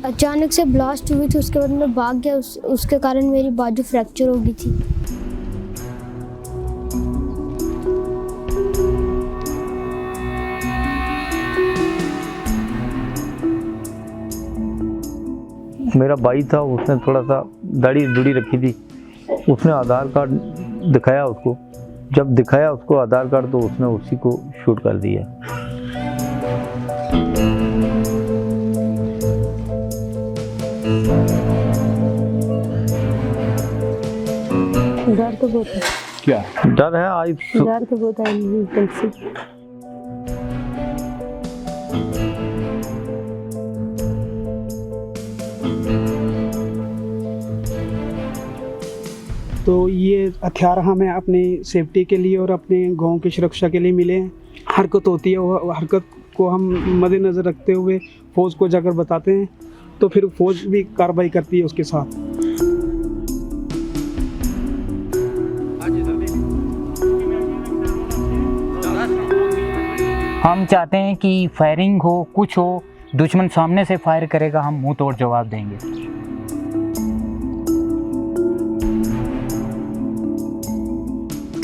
अचानक से ब्लास्ट हुई थी, उसके बाद मैं भाग गया, उसके कारण मेरी बाजू फ्रैक्चर हो गई थी। मेरा भाई था, उसने थोड़ा सा दाढ़ी दूढ़ी रखी थी, उसने आधार कार्ड दिखाया उसको, जब दिखाया उसको आधार कार्ड तो उसने उसी को शूट कर दिया। डर तो बहुत है। क्या डर है? आज डर तो बहुत है मिलिटेंसी। तो ये हथियार हमें अपनी सेफ्टी के लिए और अपने गांव की सुरक्षा के लिए मिले हैं। हरकत होती है, वो हरकत को हम मद्देनज़र रखते हुए फ़ौज को जाकर बताते हैं, तो फिर फ़ौज भी कार्रवाई करती है उसके साथ। हम चाहते हैं कि फायरिंग हो, कुछ हो, दुश्मन सामने से फायर करेगा, हम मुंह तोड़ जवाब देंगे।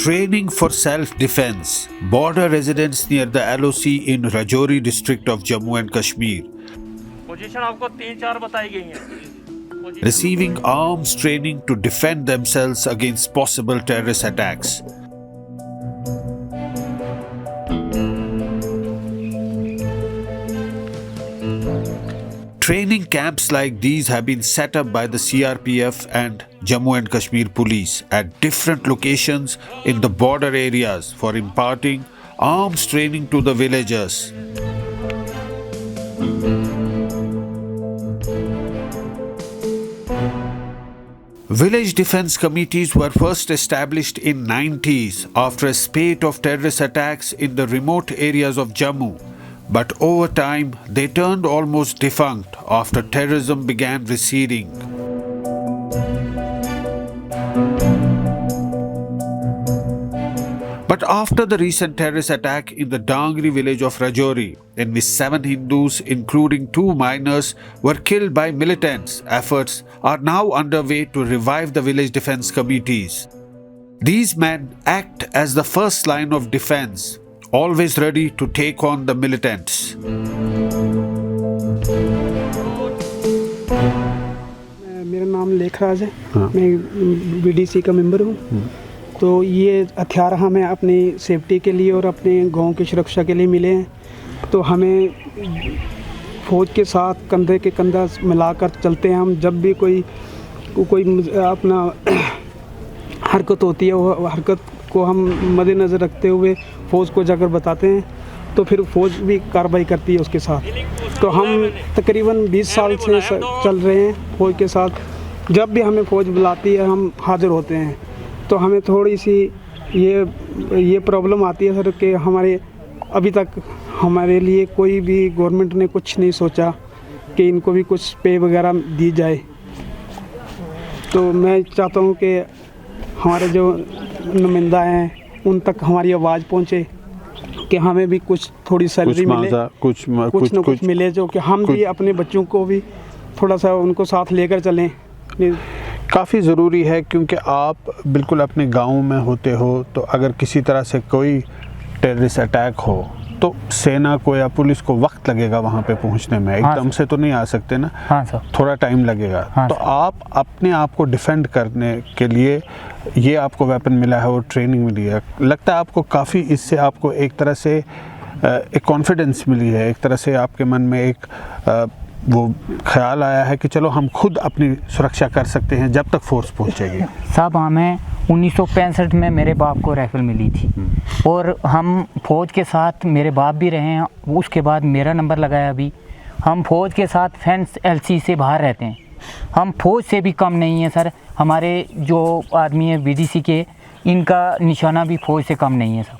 Training for self-defense. Border residents near the LOC in Rajouri district of Jammu and Kashmir. Position आपको 3-4 बताई गई है। Receiving arms training to defend themselves against possible terrorist attacks. Training camps like these have been set up by the CRPF and Jammu and Kashmir police at different locations in the border areas for imparting arms training to the villagers. Village defense committees were first established in 90s after a spate of terrorist attacks in the remote areas of Jammu. But over time, they turned almost defunct after terrorism began receding. But after the recent terrorist attack in the Dangri village of Rajouri, in which 7 Hindus, including 2 minors, were killed by militants, efforts are now underway to revive the village defense committees. These men act as the first line of defense, always ready to take on the militants. मेरा नाम लेखराज है। मैं BDC का member हूँ। तो ये हथियार हमें अपनी सेफ्टी के लिए और अपने गांव की सुरक्षा के लिए मिले हैं। तो हमें फ़ौज के साथ कंधे के कंधा मिलाकर चलते हैं हम। जब भी कोई अपना हरकत होती है, वो हरकत को हम मद्देनज़र रखते हुए फ़ौज को जाकर बताते हैं, तो फिर फ़ौज भी कार्रवाई करती है उसके साथ। तो हम तकरीबन 20 साल से चल रहे हैं फ़ौज के साथ। जब भी हमें फ़ौज बुलाती है हम हाज़िर होते हैं। तो हमें थोड़ी सी ये प्रॉब्लम आती है सर कि हमारे अभी तक हमारे लिए कोई भी गवर्नमेंट ने कुछ नहीं सोचा कि इनको भी कुछ पे वगैरह दी जाए। तो मैं चाहता हूँ कि हमारे जो नुमाइंदा हैं उन तक हमारी आवाज़ पहुँचे कि हमें भी कुछ थोड़ी सैलरी मिले, कुछ ना कुछ मिले, जो कि हम भी अपने बच्चों को भी थोड़ा सा उनको साथ लेकर चलें। काफ़ी ज़रूरी है, क्योंकि आप बिल्कुल अपने गांव में होते हो, तो अगर किसी तरह से कोई टेररिस्ट अटैक हो तो सेना को या पुलिस को वक्त लगेगा वहां पे पहुंचने में। एकदम से तो नहीं आ सकते ना। हाँ सर, थोड़ा टाइम लगेगा। तो आप अपने आप को डिफेंड करने के लिए ये आपको वेपन मिला है और ट्रेनिंग मिली है। लगता है आपको काफ़ी इससे आपको एक तरह से एक कॉन्फिडेंस मिली है, एक तरह से आपके मन में एक वो ख्याल आया है कि चलो हम खुद अपनी सुरक्षा कर सकते हैं जब तक फोर्स पहुंचेगी। साहब, हमें 1965 में मेरे बाप को राइफल मिली थी और हम फौज के साथ, मेरे बाप भी रहे हैं, उसके बाद मेरा नंबर लगाया। अभी हम फौज के साथ फेंस एलसी से बाहर रहते हैं। हम फौज से भी कम नहीं है सर। हमारे जो आदमी है बीडीसी के, इनका निशाना भी फौज से कम नहीं है सर।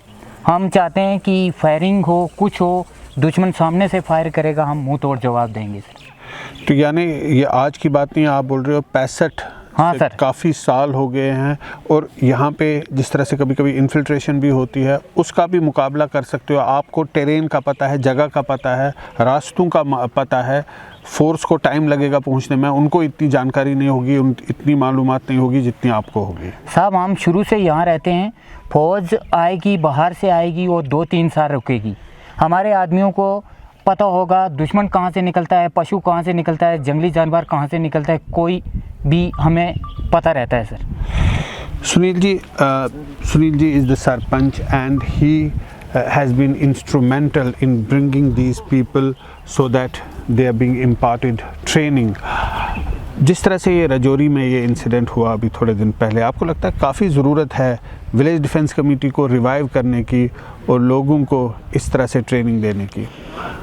हम चाहते हैं कि फायरिंग हो, कुछ हो, दुश्मन सामने से फायर करेगा, हम मुंह तोड़ जवाब देंगे सर। तो यानी ये आज की बात नहीं, आप बोल रहे हो 65 हाँ सर, काफ़ी साल हो गए हैं। और यहाँ पे जिस तरह से कभी कभी इन्फिल्ट्रेशन भी होती है, उसका भी मुकाबला कर सकते हो। आपको टेरेन का पता है, जगह का पता है, रास्तों का पता है, फोर्स को टाइम लगेगा पहुंचने में, उनको इतनी जानकारी नहीं होगी, इतनी मालूमात नहीं होगी जितनी आपको होगी। साहब हम शुरू से यहाँ रहते हैं, फौज आएगी बाहर से आएगी और 2-3 साल रुकेगी। हमारे आदमियों को पता होगा दुश्मन कहाँ से निकलता है, पशु कहाँ से निकलता है, जंगली जानवर कहाँ से निकलता है, कोई भी हमें पता रहता है sir. Sunil ji is the sarpanch and he has been instrumental in bringing these people so that they are being imparted training। जिस तरह से ये राजौरी में ये इंसिडेंट हुआ अभी थोड़े दिन पहले, आपको लगता है काफ़ी ज़रूरत है विलेज डिफेंस कमेटी को रिवाइव करने की और लोगों को इस तरह से ट्रेनिंग देने की?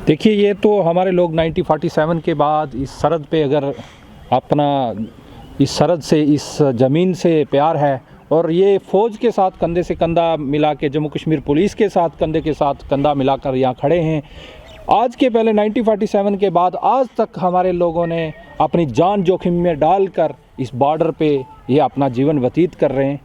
देखिए, ये तो हमारे लोग 1947 के बाद इस सरहद पे अगर अपना इस सरहद से इस ज़मीन से प्यार है और ये फ़ौज के साथ कंधे से कंधा मिला के, जम्मू कश्मीर पुलिस के साथ कंधे के साथ कंधा मिलाकर यहाँ खड़े हैं। आज के पहले 1947 के बाद आज तक हमारे लोगों ने अपनी जान जोखिम में डालकर इस बॉर्डर पे ये अपना जीवन व्यतीत कर रहे हैं।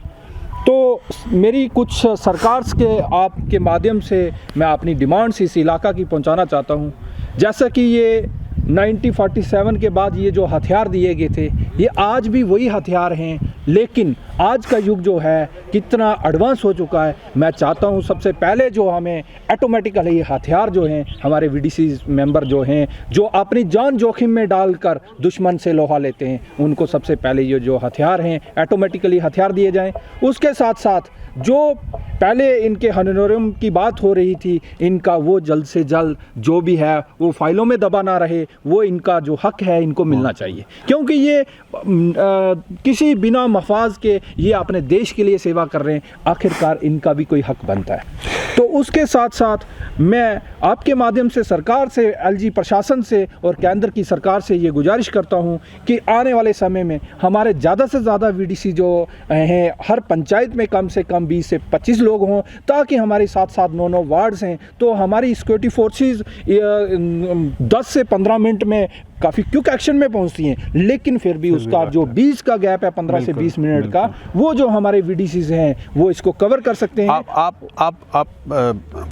तो मेरी कुछ सरकार के आपके माध्यम से मैं अपनी डिमांड्स इस इलाका की पहुंचाना चाहता हूं। जैसा कि ये 1947 के बाद ये जो हथियार दिए गए थे, ये आज भी वही हथियार हैं, लेकिन आज का युग जो है कितना एडवांस हो चुका है। मैं चाहता हूं सबसे पहले जो हमें ऑटोमेटिकली हथियार जो हैं, हमारे वीडीसी मेंबर जो हैं, जो अपनी जान जोखिम में डालकर दुश्मन से लोहा लेते हैं, उनको सबसे पहले ये जो हथियार हैं ऑटोमेटिकली हथियार दिए जाएं। उसके साथ साथ जो पहले इनके हनोरियम की बात हो रही थी, इनका वो जल्द से जल्द जो भी है वो फाइलों में दबा ना रहे, वो इनका जो हक है इनको मिलना चाहिए, क्योंकि ये किसी बिना मफाज के ये अपने देश के लिए सेवा कर रहे हैं, आखिरकार इनका भी कोई हक बनता है। तो उसके साथ साथ मैं आपके माध्यम से सरकार से, एलजी प्रशासन से और केंद्र की सरकार से ये गुजारिश करता हूँ कि आने वाले समय में हमारे ज़्यादा से ज़्यादा वीडीसी जो हैं, हर पंचायत में कम से कम 20 से 25 लोग हों, ताकि हमारे साथ साथ 9 वार्ड्स हैं, तो हमारी सिक्योरिटी फोर्सेस 10 से 15 मिनट में काफ़ी क्विक एक्शन में पहुंचती हैं, लेकिन फिर भी उसका जो 20 का गैप है, 15 से 20 मिनट का, वो जो हमारे वीडीसीज हैं वो इसको कवर कर सकते हैं। आप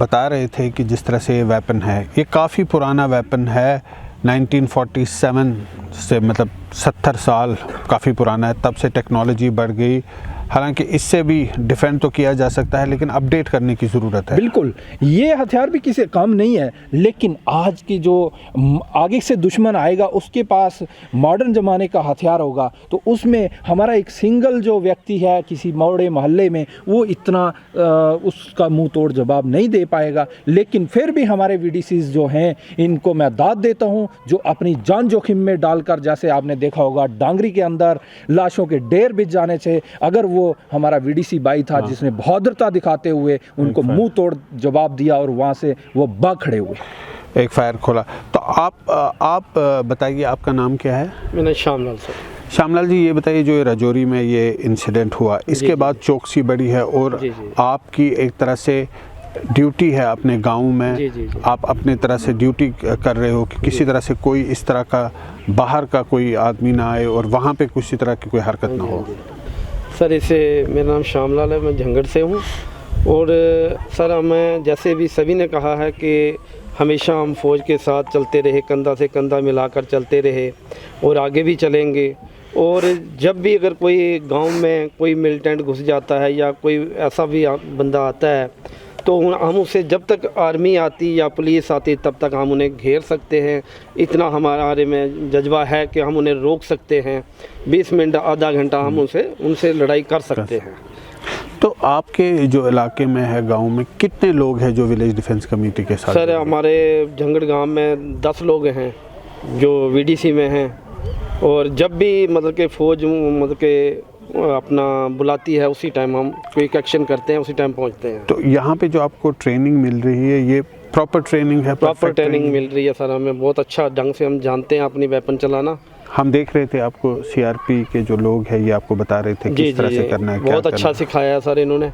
बता रहे थे कि जिस तरह से ये वेपन है, ये काफ़ी पुराना वेपन है, 1947 से, मतलब 70 साल काफ़ी पुराना है। तब से टेक्नोलॉजी बढ़ गई, हालांकि इससे भी डिफेंड तो किया जा सकता है, लेकिन अपडेट करने की ज़रूरत है। बिल्कुल, ये हथियार भी किसी काम नहीं है, लेकिन आज की जो आगे से दुश्मन आएगा उसके पास मॉडर्न ज़माने का हथियार होगा, तो उसमें हमारा एक सिंगल जो व्यक्ति है किसी मोहल्ले मोहल्ले में, वो इतना उसका मुंह तोड़ जवाब नहीं दे पाएगा। लेकिन फिर भी हमारे वीडीसीज जो हैं, इनको मैं दाद देता हूं, जो अपनी जान जोखिम में डालकर, जैसे आपने देखा होगा डांगरी के अंदर लाशों के ढेर बिछ जाने से, अगर वो हमारा वीडीसी भाई था जिसने बहादुरता दिखाते हुए उनको मुंह तोड़ जवाब दिया और वहां से वो भाग खड़े हुए, एक फायर खोला। तो आप बताइए, आपका नाम क्या है? मेरा नाम श्यामलाल सर। श्यामलाल जी, ये बताइए, जो राजौरी में ये इंसिडेंट हुआ, इसके बाद चौकसी बढ़ी है और आपकी एक तरह से ड्यूटी है अपने गांव में, आप अपने तरह से ड्यूटी कर रहे हो कि किसी तरह से कोई इस तरह का बाहर का कोई आदमी ना आए और वहाँ पे किसी तरह की कोई हरकत ना हो। सर, इसे मेरा नाम श्यामलाल है, मैं झंगड़ से हूँ। और सर, मैं जैसे भी सभी ने कहा है कि हमेशा हम फौज के साथ चलते रहे, कंधा से कंधा मिलाकर चलते रहे और आगे भी चलेंगे। और जब भी अगर कोई गांव में कोई मिलिटेंट घुस जाता है या कोई ऐसा भी बंदा आता है, तो हम उसे, जब तक आर्मी आती या पुलिस आती तब तक हम उन्हें घेर सकते हैं। इतना हमारे में जज्बा है कि हम उन्हें रोक सकते हैं। 20 मिनट आधा घंटा हम उनसे लड़ाई कर सकते हैं। तो आपके जो इलाके में है, गांव में कितने लोग हैं जो विलेज डिफेंस कमेटी के साथ? सर, हमारे झंगड़ गांव में 10 लोग हैं जो वीडीसी में हैं, और जब भी मतलब कि फ़ौज मतलब के अपना बुलाती है, उसी टाइम हम क्विक एक्शन करते हैं, उसी टाइम पहुंचते हैं। तो यहाँ पे जो आपको ट्रेनिंग मिल रही है, ये प्रॉपर ट्रेनिंग है? प्रॉपर ट्रेनिंग मिल रही है सर, हमें बहुत अच्छा ढंग से हम जानते हैं अपनी वेपन चलाना। हम देख रहे थे आपको सीआरपी के जो लोग हैं, ये आपको बता रहे थे किस तरह से करना है, बहुत अच्छा सिखाया है सर इन्होंने।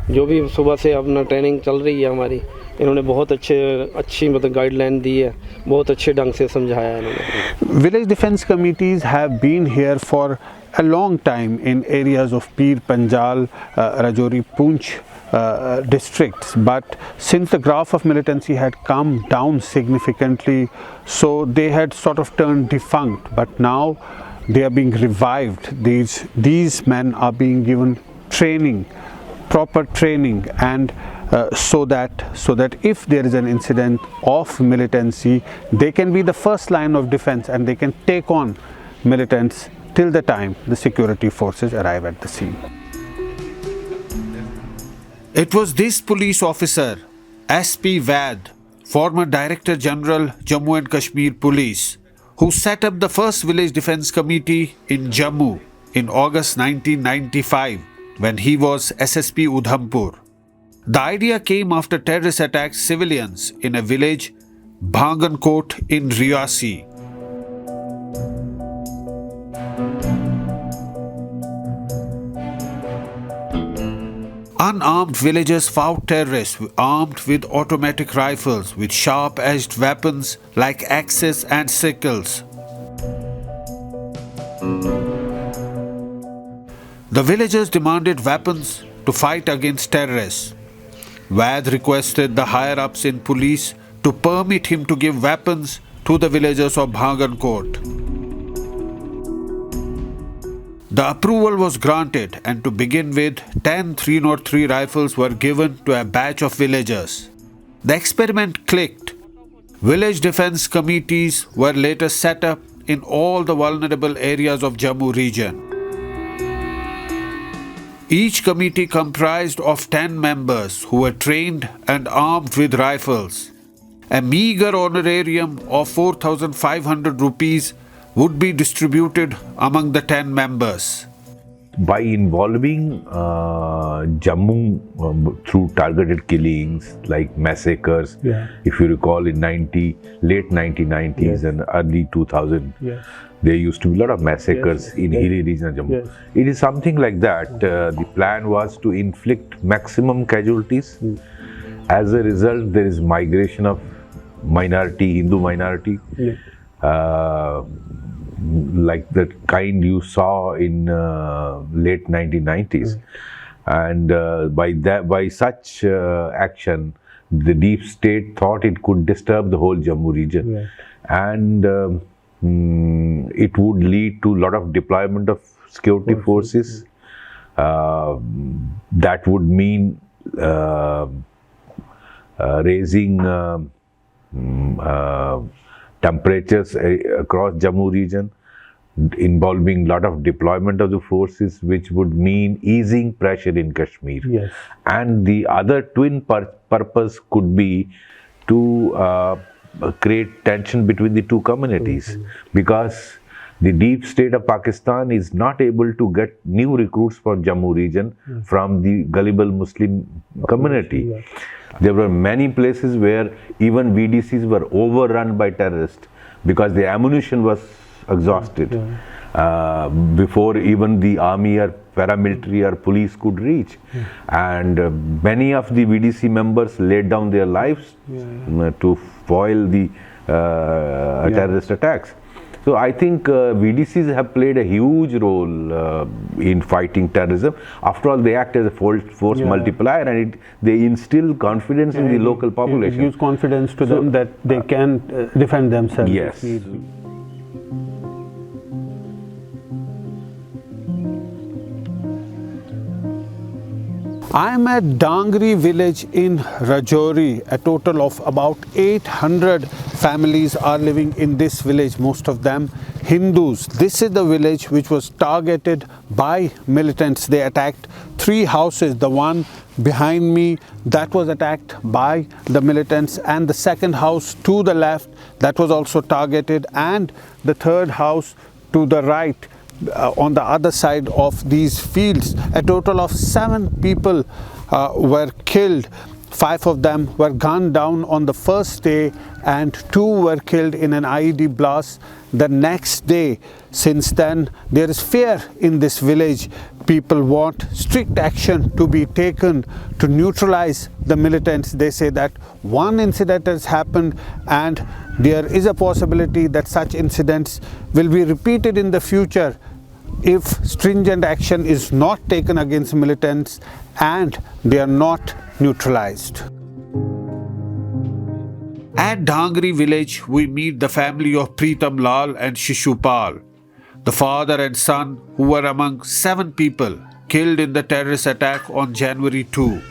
जो भी सुबह से अपना ट्रेनिंग चल रही है हमारी, इन्होंने बहुत अच्छी मतलब गाइडलाइन दी है, बहुत अच्छे ढंग से समझाया है इन्होंने। Village defence committees have been here for a long time in areas of Pir, Panjal, Rajouri, Poonch districts, but since the graph of militancy had come down significantly, so they had sort of turned defunct, but now they are being revived. These men are being given training, proper training, and so that if there is an incident of militancy, they can be the first line of defense and they can take on militants till the time the security forces arrive at the scene. It was this police officer, SP Vaid, former Director General, Jammu and Kashmir Police, who set up the first village defense committee in Jammu in August 1995 when he was SSP Udhampur. The idea came after terrorists attacked civilians in a village, Bhangankot in Riyasi. Unarmed villagers fought terrorists armed with automatic rifles with sharp-edged weapons like axes and sickles. The villagers demanded weapons to fight against terrorists. Vaid requested the higher-ups in police to permit him to give weapons to the villagers of Bhangankot. The approval was granted, and to begin with, 10 303 rifles were given to a batch of villagers. The experiment clicked. Village defense committees were later set up in all the vulnerable areas of Jammu region. Each committee comprised of 10 members who were trained and armed with rifles. A meager honorarium of 4,500 rupees would be distributed among the 10 members. By involving Jammu through targeted killings like massacres, if you recall in late 1990s and early 2000, there used to be a lot of massacres in hilly region of Jammu. It is something like that. The plan was to inflict maximum casualties. As a result, there is migration of Hindu minority. Like the kind you saw in late 1990s, and by such action, the deep state thought it could disturb the whole Jammu region, and it would lead to a lot of deployment of security forces. That would mean raising temperatures across Jammu region, involving a lot of deployment of the forces, which would mean easing pressure in Kashmir. And the other twin purpose could be to create tension between the two communities, because the deep state of Pakistan is not able to get new recruits for Jammu region from the gullible Muslim community. There were many places where even VDCs were overrun by terrorists because the ammunition was exhausted before even the army or paramilitary or police could reach. And many of the VDC members laid down their lives to foil the terrorist attacks. So I think VDCs have played a huge role in fighting terrorism. After all, they act as a force multiplier, and they instill confidence in the local population. It gives confidence to them that they can defend themselves. Yes. I am at Dangri village in Rajouri. A total of about 800 families are living in this village, most of them Hindus. This is the village which was targeted by militants. They attacked 3 houses. The one behind me, that was attacked by the militants, and the second house to the left, that was also targeted, and the third house to the right, on the other side of these fields. A total of 7 people were killed. 5 of them were gunned down on the first day, and 2 were killed in an IED blast the next day. Since then, there is fear in this village. People want strict action to be taken to neutralize the militants. They say that one incident has happened, and there is a possibility that such incidents will be repeated in the future. if stringent action is not taken against militants and they are not neutralized. At Dhangri village, we meet the family of Pritam Lal and Shishupal, the father and son who were among 7 people killed in the terrorist attack on January 2.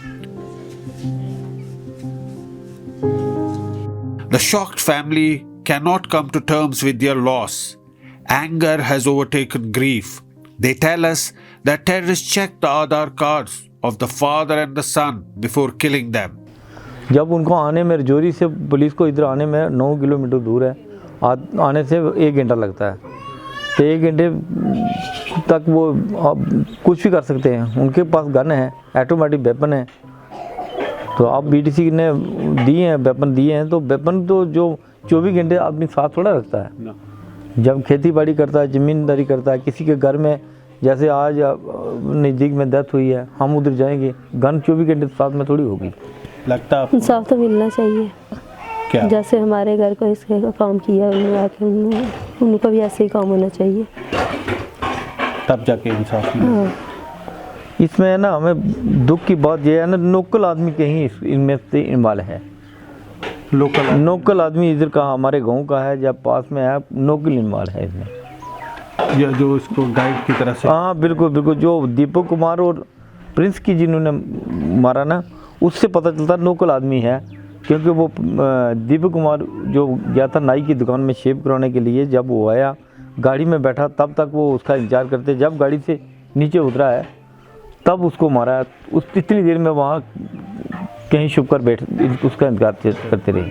The shocked family cannot come to terms with their loss. Anger has overtaken grief. They tell us that terrorists checked the Aadhaar cards of the father and the son before killing them. जब उनको आने में रजौरी से police को इधर आने में 9 kilometre दूर है, आने से 1 घंटा लगता है, तो 1 घंटे तक वो कुछ भी कर सकते हैं। उनके पास गन है, ऑटोमेटिक वेपन है, तो आप बीटीसी ने दिए हैं, वेपन दिए हैं, तो वेपन तो जो 24 घंटे अपने साथ थोड़ा रखता है। जब खेती बाड़ी करता है, ज़मींदारी करता है, किसी के घर में जैसे आज नज़दीक में डेथ हुई है, हम उधर जाएंगे, गन 24 घंटे साथ में थोड़ी होगी। लगता है इंसाफ तो मिलना चाहिए। क्या? जैसे हमारे घर को इसके काम किया उनको भी ऐसे ही काम होना चाहिए, तब जाके इंसाफ मिले। हाँ। इसमें है ना, हमें दुख की बात यह है ना, लोकल आदमी कहीं इनमें से इन्वॉल्व है। लोकल आदमी इधर का हमारे गांव का है, जब पास में है, लोकल इन्वॉल्व है इसमें, या जो इसको गाइड की तरह से। हाँ बिल्कुल बिल्कुल, जो दीपक कुमार और प्रिंस की जिन्होंने मारा ना, उससे पता चलता लोकल आदमी है, क्योंकि वो दीपक कुमार जो गया था नाई की दुकान में शेव कराने के लिए, जब वो आया गाड़ी में बैठा तब तक वो उसका इंतजार करते, जब गाड़ी से नीचे उतरा है तब उसको मारा। उस इतनी देर में वहाँ कहीं छुप कर बैठ उसका इंतजार करते रहे।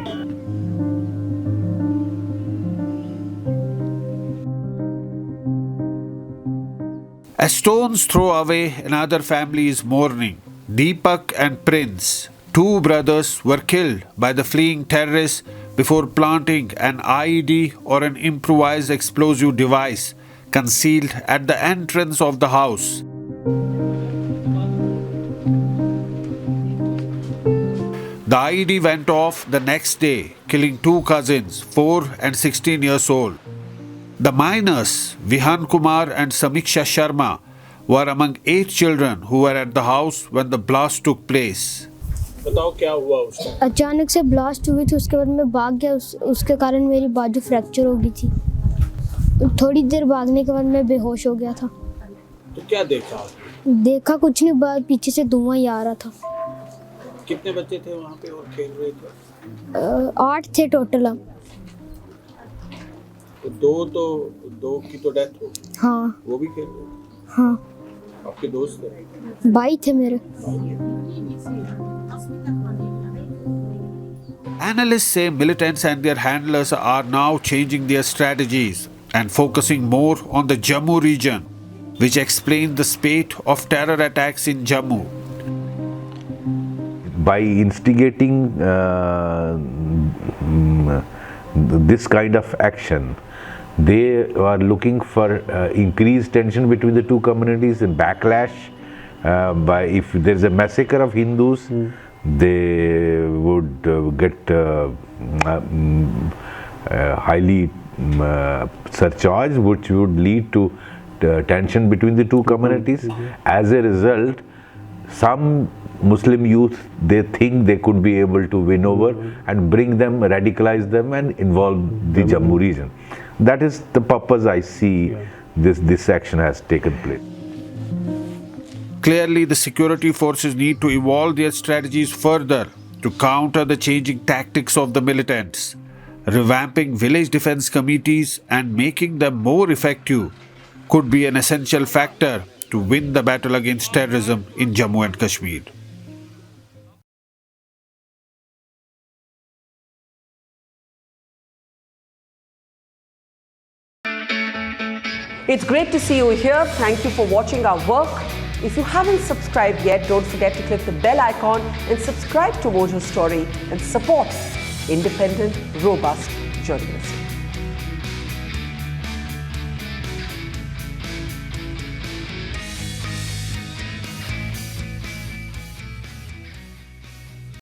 A stone's throw away, another family is mourning. Deepak and Prince, 2 brothers, were killed by the fleeing terrorists before planting an IED or an improvised explosive device concealed at the entrance of the house. The IED went off the next day, killing 2 cousins, 4 and 16 years old. The minors, Vihan Kumar and Samiksha Sharma, were among 8 children who were at the house when the blast took place. बताओ क्या हुआ उसको? अचानक से blast हुई थी, उसके बाद मैं भाग गया, उसके कारण मेरी बाजू फ्रैक्चर हो गई थी। थोड़ी देर भागने के बाद मैं बेहोश हो गया था। तो क्या देखा? देखा कुछ नहीं, बाद पीछे से धुआं ही आ रहा था। कितने बच्चे थे वहाँ पे और खेल रहे थे? 8 थे टोटल। तो 2 की तो डेथ हो गई। हाँ। वो भी खेल रहे थे? हाँ। आपके दोस्त थे? भाई थे मेरे। Analysts say militants and their handlers are now changing their strategies and focusing more on the Jammu region, which explains the spate of terror attacks in Jammu. By instigating this kind of action, they are looking for increased tension between the 2 communities and backlash. By if there is a massacre of Hindus, they would get highly surcharged, which would lead to tension between the 2 communities. As a result, some Muslim youth, they think they could be able to win over and bring them, radicalize them and involve the Jammu region. That is the purpose I see this action has taken place. Clearly, the security forces need to evolve their strategies further to counter the changing tactics of the militants. Revamping village defense committees and making them more effective could be an essential factor to win the battle against terrorism in Jammu and Kashmir. It's great to see you here. Thank you for watching our work. If you haven't subscribed yet, don't forget to click the bell icon and subscribe to Mojo Story and support independent, robust journalism.